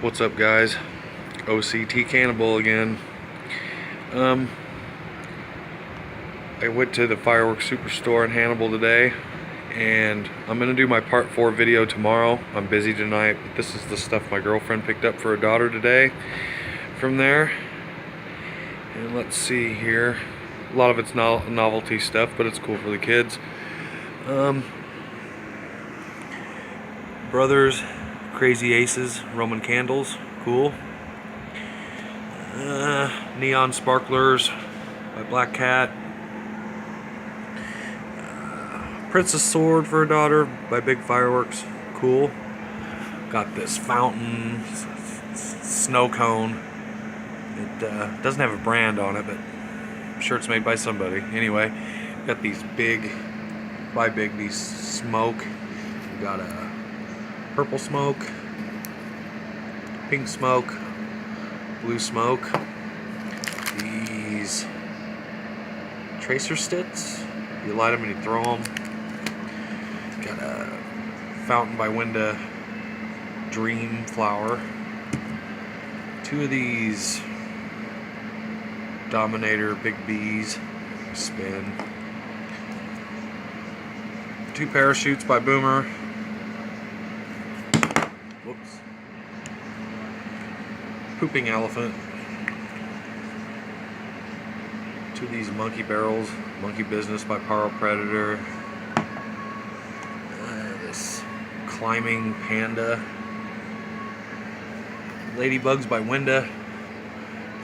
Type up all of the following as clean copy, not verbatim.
What's up, guys? OCT Cannibal again. I went to the Fireworks Superstore in Hannibal today, and I'm gonna do my part 4 video tomorrow. I'm busy tonight, but this is the stuff my girlfriend picked up for her daughter today from there. And let's see here. A lot of it's novelty stuff, but it's cool for the kids. Brothers Crazy Aces Roman candles, cool. Neon sparklers by Black Cat. Princess Sword for her daughter by Big Fireworks, cool. Got this fountain snow cone. It doesn't have a brand on it, but I'm sure it's made by somebody. Anyway, got these these smoke. We got a purple smoke, pink smoke, blue smoke. These tracer sticks. You light them and you throw them. Got a fountain by Winda Dream Flower. 2 of these Dominator Big Bees. Spin. 2 parachutes by Boomer. Whoops. Pooping Elephant. 2 of these monkey barrels. Monkey Business by Paro Predator. This climbing panda. Ladybugs by Winda.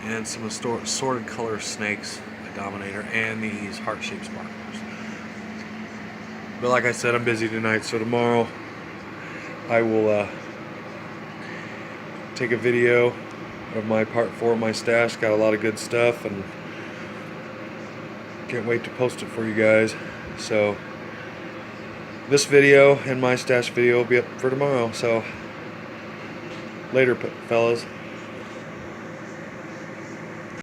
And some assorted color snakes by Dominator. And these heart-shaped sparklers. But like I said, I'm busy tonight, so tomorrow I will take a video of my part 4 of my stash. Got a lot of good stuff, and can't wait to post it for you guys. So this video and my stash video will be up for tomorrow. So later, fellas.